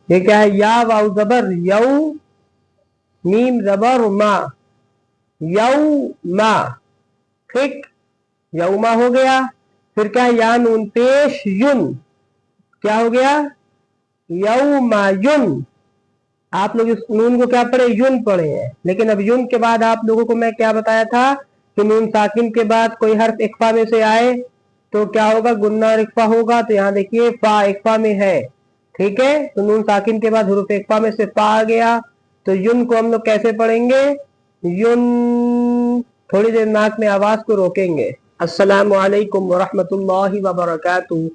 ये क्या है, या वाव जबर यऊ, मीम जबर मा, यऊ मा। ठीक, यऊमा हो गया। फिर क्या है, या नून पेश युन, क्या हो गया, यऊमायुन। आप लोग इस नून को क्या पढ़े, युन पढ़े हैं, लेकिन अब युन के बाद आप लोगों को मैं क्या बताया था कि नून साकिन के बाद कोई हर्फ इख्फा में से आए तो क्या होगा, गुन्ना और इख्फा होगा। तो यहाँ देखिए फा इख्फा में है, ठीक है, तो नून साकिन के बाद हुरूफ इख्फा में से फा आ गया। तो युन को हम लोग कैसे पढ़ेंगे, युन। थोड़ी देर नाक में आवाज को रोकेंगे। अस्सलामु अलैकुम वरहमतुल्लाहि वबरकातुहू।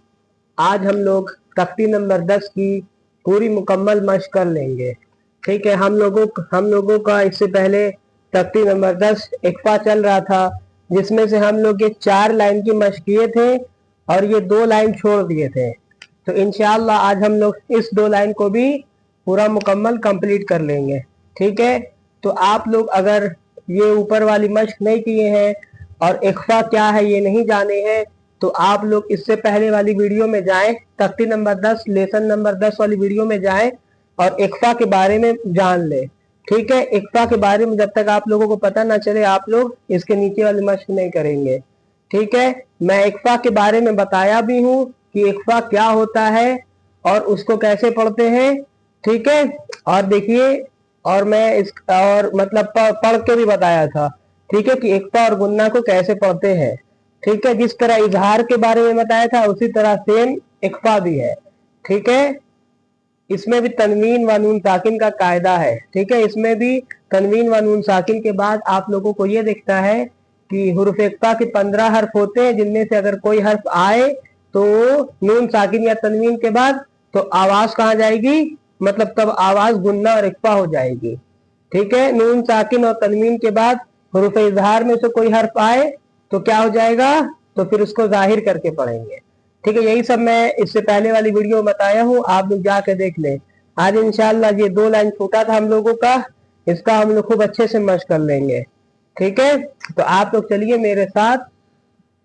आज हम लोग तख्ती नंबर 10 की पूरी मुकम्मल मश्क कर लेंगे। ठीक है, हम लोगों का इससे पहले तख्ती नंबर 10 इक्फा चल रहा था, जिसमें से हम लोग ये 4 लाइन की मश्क किए थे और ये 2 लाइन छोड़ दिए थे। तो इंशाअल्लाह आज हम लोग इस 2 लाइन को भी पूरा मुकम्मल कंप्लीट कर लेंगे। ठीक है, तो आप लोग अगर ये ऊपर वाली मश्क नहीं किए हैं और इक्फा क्या है ये नहीं जाने हैं, तो आप लोग इससे पहले वाली वीडियो में जाएं, तख्ती नंबर 10 लेसन नंबर 10 वाली वीडियो में जाएं और इक्फा के बारे में जान लें। ठीक है, इक्फा के बारे में जब तक आप लोगों को पता ना चले आप लोग इसके नीचे वाली मश्क नहीं करेंगे। ठीक है, मैं इक्फा के बारे में बताया भी हूँ कि इक्फा क्या होता है और उसको कैसे पढ़ते हैं। ठीक है, और देखिए, और मैं इस और मतलब पढ़ के भी बताया था, ठीक है, कि इक्फा और गुन्ना को कैसे पढ़ते हैं। ठीक है, जिस तरह इजहार के बारे में बताया था उसी तरह सेम इक्फा भी है। ठीक है, इसमें भी तनवीन व नून साकिन का कायदा है। ठीक है, इसमें भी तनवीन व नून साकिन के बाद आप लोगों को ये दिखता है कि हुरूफ इक्फा के 15 हर्फ होते हैं, जिनमें से अगर कोई हर्फ आए तो नून साकिन या तनवीन के बाद तो आवाज कहाँ जाएगी, मतलब तब आवाज गुन्ना और इक्फा हो जाएगी। ठीक है, नून साकिन और तनवीन के बाद हुरूफ इजहार में से कोई हर्फ आए तो क्या हो जाएगा, तो फिर उसको जाहिर करके पढ़ेंगे। ठीक है, यही सब मैं इससे पहले वाली वीडियो में बताया हूँ, आप लोग जाके देख लें। आज इंशाल्लाह ये 2 लाइन छूटा था हम लोगों का, इसका हम लोग खूब अच्छे से मश्क कर लेंगे। ठीक है, तो आप लोग चलिए मेरे साथ,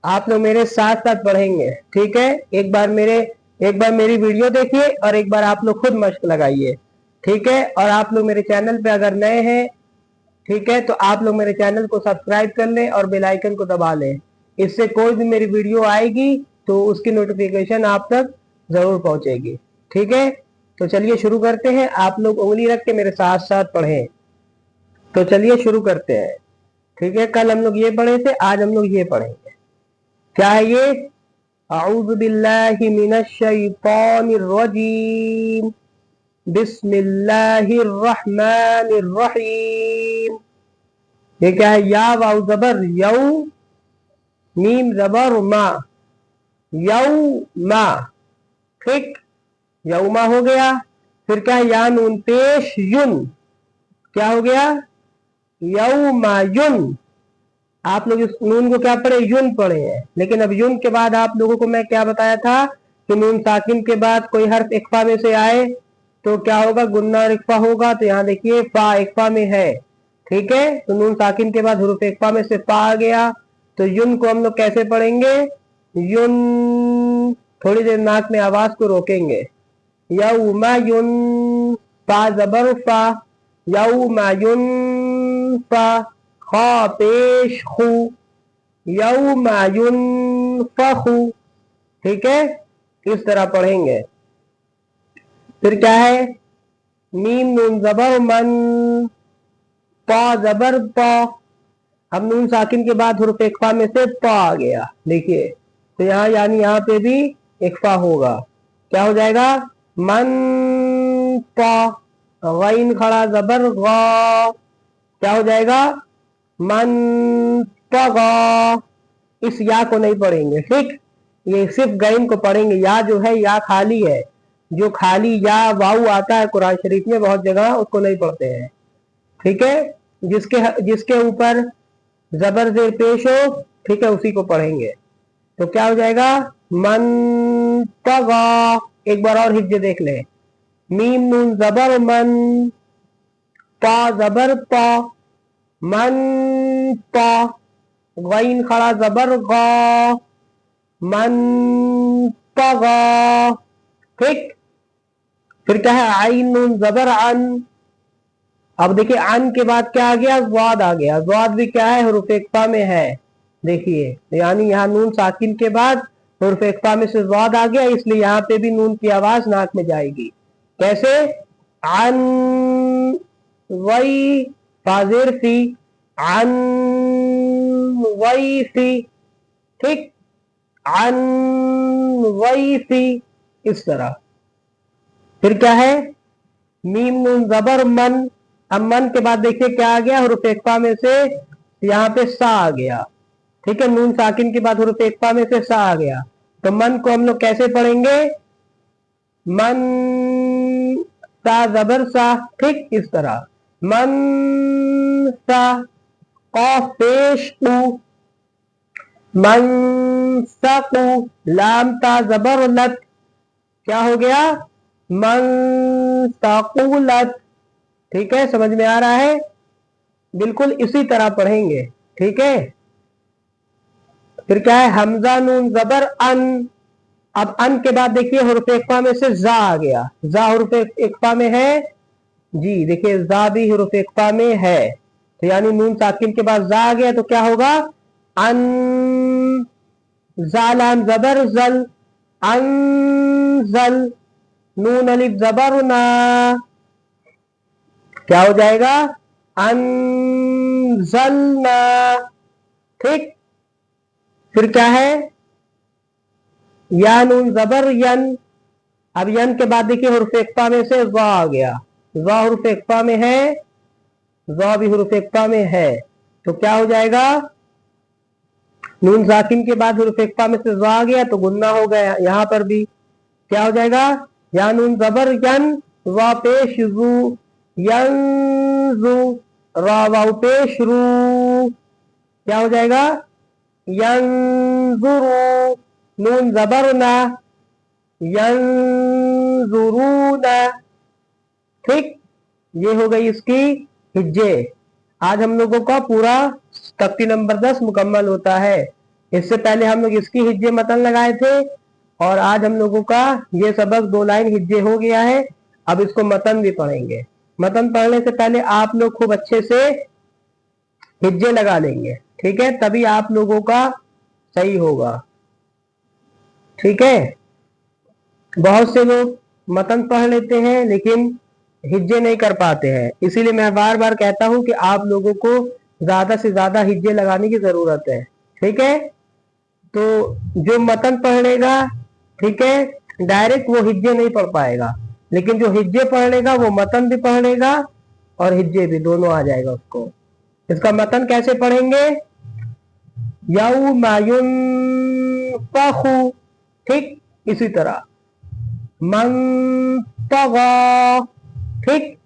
आप लोग मेरे साथ साथ पढ़ेंगे। ठीक है, एक बार मेरी वीडियो देखिए और एक बार आप लोग खुद मश्क लगाइए। ठीक है, और आप लोग मेरे चैनल पे अगर नए हैं, ठीक है, तो आप लोग मेरे चैनल को सब्सक्राइब कर लें और बेल आइकन को दबा लें। इससे कोई भी मेरी वीडियो आएगी तो उसकी नोटिफिकेशन आप तक जरूर पहुंचेगी। ठीक है, तो चलिए शुरू करते हैं। आप लोग उंगली रख के मेरे साथ साथ पढ़ें। तो चलिए शुरू करते हैं। ठीक है, कल हम लोग ये पढ़े थे, आज हम लोग ये पढ़ेंगे। क्या है ये, अऊज़ु बिल्लाहि मिनश शैतानिर रजीम, बिस्मिल्लाहिर रहमानिर रहीम। ये क्या है, या वाव जबर यऊ, मीम जबर मा, यऊ मा। ठीक, यऊमा हो गया। फिर क्या है, या नून पेश युन, क्या हो गया, यऊमायुन। आप लोग इस नून को क्या पढ़े, युन पढ़े हैं, लेकिन अब युन के बाद आप लोगों को मैं क्या बताया था कि नून साकिन के बाद कोई हर्फ इख्फा में से आए तो क्या होगा, गुन्ना और इख्फा होगा। तो यहाँ देखिए फा इख्फा में है, ठीक है, तो नून साकिन के बाद हुरूफ इख्फा में से फा आ गया। तो युन को हम लोग कैसे पढ़ेंगे, युन। थोड़ी देर नाक में आवाज को रोकेंगे। यौमायुन, फा जबर फा, यौमायुन फा, खा पेश खू, यौमायुन फखू। ठीक है, इस तरह पढ़ेंगे। फिर क्या है, मीम नून जबर मन, पा जबर पा। अब नून साकिन के बाद हुरूफ इख्फा में से पा आ गया, देखिए, तो यहाँ यानी यहाँ पे भी इख्फा होगा। क्या हो जाएगा, मन पा, गैन खड़ा जबर गा, क्या हो जाएगा, मन पगा। इस या को नहीं पढ़ेंगे। ठीक, ये सिर्फ गैन को पढ़ेंगे। या जो है या खाली है, जो खाली या वाऊ आता है कुरान शरीफ में बहुत जगह, उसको नहीं पढ़ते हैं। ठीक है, जिसके ऊपर जबर जेर पेश हो, ठीक है, उसी को पढ़ेंगे। तो क्या हो जाएगा, मन तगा। एक बार और हिज्जे देख ले, मीम नून जबर मन, पा जबर पा, मन पा, गैन खड़ा जबर गा, मन पगा। ठीक, फिर क्या है आइन नून जबर अन। अब देखिए अन के बाद क्या आ गया, ज़ाद आ गया। ज़ाद भी क्या है, हुरूफ इक्फा में है। देखिए यानी यहाँ नून साकिन के बाद हुरूफ इक्फा में से ज़ाद आ गया, इसलिए यहाँ पे भी नून की आवाज नाक में जाएगी। कैसे, अन वई फाजिर फी, अन वई फी, ठीक, अन वई फी, इस तरह। फिर क्या है, मीम नून जबर मन। अब मन के बाद देखिए क्या आ गया, हुरूफ इक्फा में से यहाँ पे सा आ गया। ठीक है, नून साकिन के बाद हुरूफ इक्फा में से सा आ गया। तो मन को हम लोग कैसे पढ़ेंगे, मन सा जबर सा, ठीक, इस तरह मन सा। कौफ पेश उ, मन सकु। लाम ता जबर लत, क्या हो गया, मन सकुलत। ठीक है, समझ में आ रहा है, बिल्कुल इसी तरह पढ़ेंगे। ठीक है, फिर क्या है, हमजा नून जबर अन। अब अन के बाद देखिए हुरूफ इक्फा में से जा आ गया। जा हुरूफ इक्फा में है जी, देखिए जा भी हुरूफ इक्फा में है। तो यानी नून साकिन के बाद जा आ गया तो क्या होगा, अन जालाम जबर जल, अनजल। नून अलिफ जबर ना, क्या हो जाएगा, अनजलना। ठीक, फिर क्या है, या नून जबर यन। अब यन के बाद देखिए हुरूफ इक्फा में से ज़ा आ गया। ज़ा हुरूफ इक्फा में है, ज़ा भी हुरूफ इक्फा में है, तो क्या हो जाएगा, नून साकिन के बाद हुरूफ इक्फा में से ज़ा आ गया तो गुन्ना हो गया। यहां पर भी क्या हो जाएगा, या नून जबर यन, ज़ा पेश जू, यंजू। रा वाव पेश रू, क्या हो जाएगा, यंजुरू। नून जबर ना, यंजुरूना। ठीक, ये हो गई इसकी हिज्जे। आज हम लोगों का पूरा तख्ती नंबर 10 मुकम्मल होता है। इससे पहले हम लोग इसकी हिज्जे मतन लगाए थे और आज हम लोगों का ये सबक 2 लाइन हिज्जे हो गया है। अब इसको मतन भी पढ़ेंगे। मतन पढ़ने से पहले आप लोग खूब अच्छे से हिज्जे लगा लेंगे, ठीक है, तभी आप लोगों का सही होगा। ठीक है, बहुत से लोग मतन पढ़ लेते हैं लेकिन हिज्जे नहीं कर पाते हैं, इसीलिए मैं बार बार कहता हूं कि आप लोगों को ज्यादा से ज्यादा हिज्जे लगाने की जरूरत है। ठीक है, तो जो मतन पढ़ लेगा, ठीक है, डायरेक्ट वो हिज्जे नहीं पढ़ पाएगा, लेकिन जो हिज्जे पढ़ लेगा वो मतन भी पढ़ लेगा और हिज्जे भी, दोनों आ जाएगा उसको। इसका मतन कैसे पढ़ेंगे, यौमा युनफखु, ठीक, इसी तरह मन तगा। ठीक,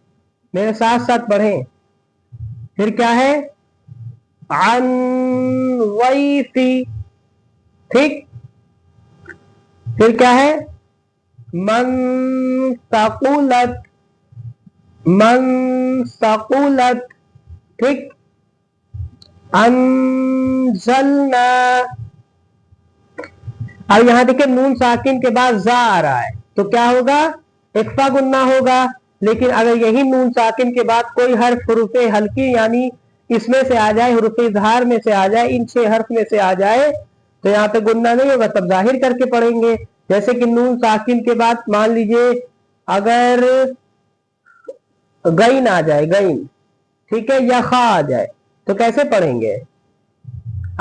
मेरे साथ साथ पढ़ें। फिर क्या है, अन वैसी, ठीक, फिर क्या है, मन सकुलत, मन सकुलत, ठीक, अनजलना। अब यहां देखिए नून साकिन के बाद जा आ रहा है तो क्या होगा, इक्फा गुन्ना होगा। लेकिन अगर यही नून साकिन के बाद कोई हर्फ हुरूफे हल्की यानी इसमें से आ जाए, हुरूफे इजहार में से आ जाए, इन 6 हर्फ में से आ जाए तो यहाँ पे गुन्ना नहीं होगा, तब जाहिर करके पढ़ेंगे। जैसे कि नून साकिन के बाद मान लीजिए अगर गईन आ जाए, गईन, ठीक है, या खा आ जाए तो कैसे पढ़ेंगे,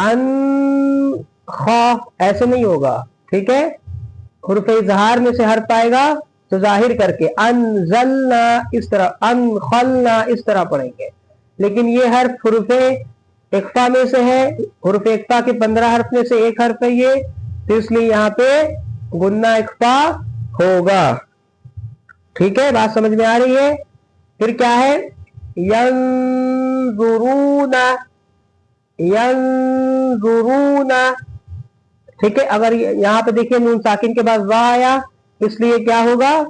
अन खा, ऐसे नहीं होगा। ठीक है, हुरूफे इजहार में से हर्फ आएगा तो जाहिर करके अनजलना, इस तरह, अनखलना, इस तरह पढ़ेंगे। लेकिन ये हर्फ हुरूफे इक्फा में से है, हुरूफे इक्फा के 15 हर्फ में से एक हर्फ है ये, तो इसलिए यहाँ पे गुन्ना इक्फा होगा। ठीक है, बात समझ में आ रही है। फिर क्या है, यंजुरूना, यंजुरूना, ठीक है। अगर यहाँ पे देखिए नून साकिन के बाद वाह आया इसलिए क्या होगा,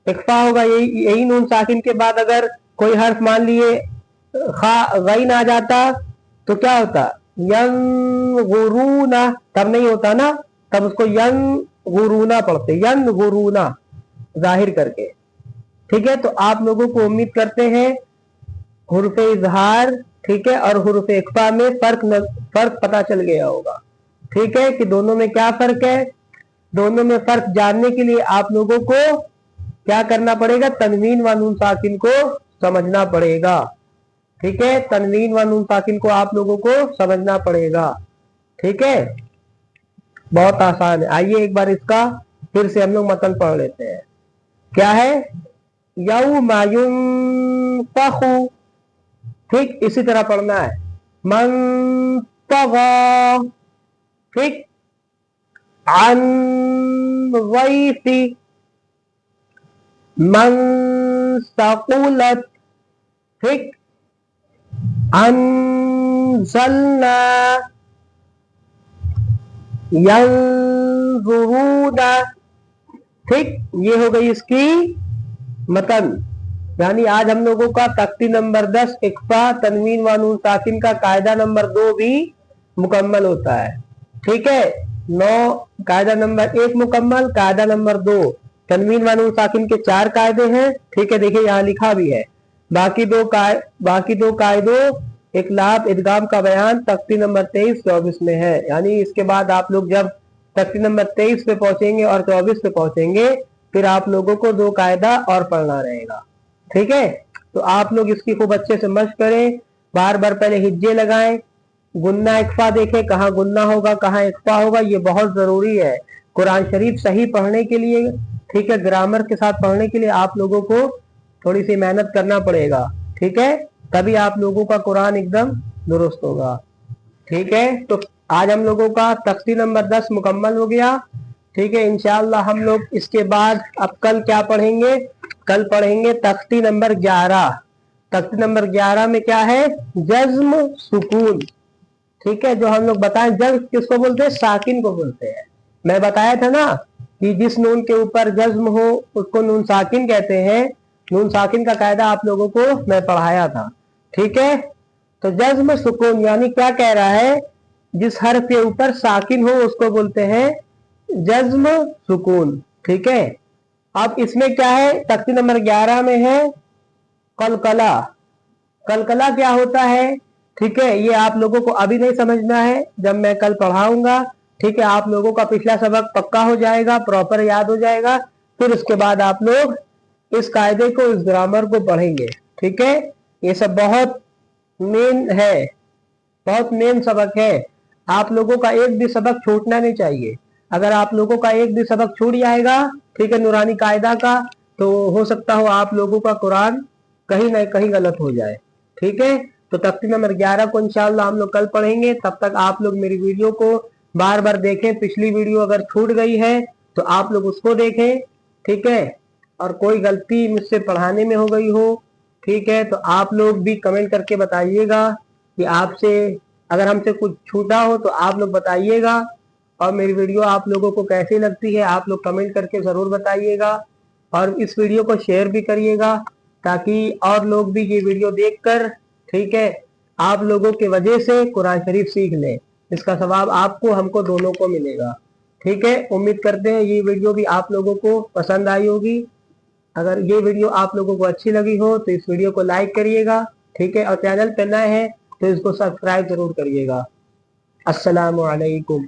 इक्फा होगा। यही नून साकिन के बाद अगर कोई हर्फ मान लिए खा गईन आ जाता तो क्या होता, यंगुरूना, तब नहीं होता ना, तब उसको यंगुरूना पढ़ते, यंगुरूना जाहिर करके। ठीक है, तो आप लोगों को उम्मीद करते हैं हुरूफ इजहार, ठीक है, और हुरूफ इख्फा में फर्क पता चल गया होगा। ठीक है, कि दोनों में क्या फर्क है। दोनों में फर्क जानने के लिए आप लोगों को क्या करना पड़ेगा, तनवीन व नून साकिन को समझना पड़ेगा। ठीक है, तनवीन व नून साकिन को आप लोगों को समझना पड़ेगा। ठीक है, बहुत आसान है। आइए एक बार इसका फिर से हम लोग मतन पढ़ लेते हैं। क्या है, यौमा युनफखु, ठीक इसी तरह पढ़ना है। मन तगा, ठीक, अन गैसी, मन सकुलत, ठीक, अंज़लना, यंज़ुरूना, ठीक, ये हो गई इसकी मतन। यानी आज हम लोगों का तख्ती नंबर 10 इक्फा तनवीन व नून साकिन का कायदा नंबर 2 भी मुकम्मल होता है। ठीक है, 9 कायदा नंबर 1 मुकम्मल, कायदा नंबर 2 तनवीन व नून साकिन के 4 कायदे हैं। ठीक है, देखिए यहाँ लिखा भी है। बाकी दो कायदों इकलाब इदगाम का बयान तख्ती नंबर 23-24 में है। यानी इसके बाद आप लोग जब तख्ती नंबर 23 पे पहुंचेंगे और 24 पे पहुंचेंगे, फिर आप लोगों को 2 कायदा और पढ़ना रहेगा। ठीक है, तो आप लोग इसकी खूब अच्छे से मशक करें, बार बार पहले हिज्जे लगाएं, गुन्ना इक्फा देखें कहाँ गुन्ना होगा कहाँ इक्फा होगा, ये बहुत जरूरी है कुरान शरीफ सही पढ़ने के लिए। ठीक है, ग्रामर के साथ पढ़ने के लिए आप लोगों को थोड़ी सी मेहनत करना पड़ेगा। ठीक है, तभी आप लोगों का कुरान एकदम दुरुस्त होगा। ठीक है, तो आज हम लोगों का तख्ती नंबर 10 मुकम्मल हो गया। ठीक है, इंशाअल्लाह हम लोग इसके बाद अब कल क्या पढ़ेंगे, कल पढ़ेंगे तख्ती नंबर 11। तख्ती नंबर 11 में क्या है, जज्म सुकून। ठीक है, जो हम लोग बताएं जज्म किसको बोलते हैं, साकिन को बोलते हैं। मैं बताया था ना कि जिस नून के ऊपर जज्म हो उसको नून साकिन कहते हैं। नून साकिन का कायदा आप लोगों को मैं पढ़ाया था। ठीक है, तो जज्म सुकून यानी क्या कह रहा है, जिस हर्फ के ऊपर साकिन हो उसको बोलते हैं जज्म सुकून। ठीक है, अब इसमें क्या है, तख्ती नंबर 11 में है कलकला। कलकला क्या होता है, ठीक है, ये आप लोगों को अभी नहीं समझना है, जब मैं कल पढ़ाऊंगा। ठीक है, आप लोगों का पिछला सबक पक्का हो जाएगा, प्रॉपर याद हो जाएगा, फिर उसके बाद आप लोग इस कायदे को, इस ग्रामर को पढ़ेंगे। ठीक है, ये सब बहुत मेन है, बहुत मेन सबक है। आप लोगों का एक भी सबक छूटना नहीं चाहिए। अगर आप लोगों का एक भी सबक छूट जाएगा, ठीक है, नूरानी कायदा का, तो हो सकता हो आप लोगों का कुरान कहीं ना कहीं गलत हो जाए। ठीक है, तो तख्ती नंबर 11 को इंशाअल्लाह हम लोग कल पढ़ेंगे। तब तक आप लोग मेरी वीडियो को बार बार देखें। पिछली वीडियो अगर छूट गई है तो आप लोग उसको देखें। ठीक है, और कोई गलती मुझसे पढ़ाने में हो गई हो, ठीक है, तो आप लोग भी कमेंट करके बताइएगा कि आपसे अगर हमसे कुछ छूटा हो तो आप लोग बताइएगा। और मेरी वीडियो आप लोगों को कैसी लगती है आप लोग कमेंट करके ज़रूर बताइएगा। और इस वीडियो को शेयर भी करिएगा ताकि और लोग भी ये वीडियो देखकर, ठीक है, आप लोगों के वजह से कुरान शरीफ सीख लें। इसका सवाब आपको हमको दोनों को मिलेगा। ठीक है, उम्मीद करते हैं ये वीडियो भी आप लोगों को पसंद आई होगी। अगर ये वीडियो आप लोगों को अच्छी लगी हो तो इस वीडियो को लाइक करिएगा। ठीक है, और चैनल पर नए हैं तो इसको सब्सक्राइब जरूर करिएगा। अस्सलामु अलैकुम।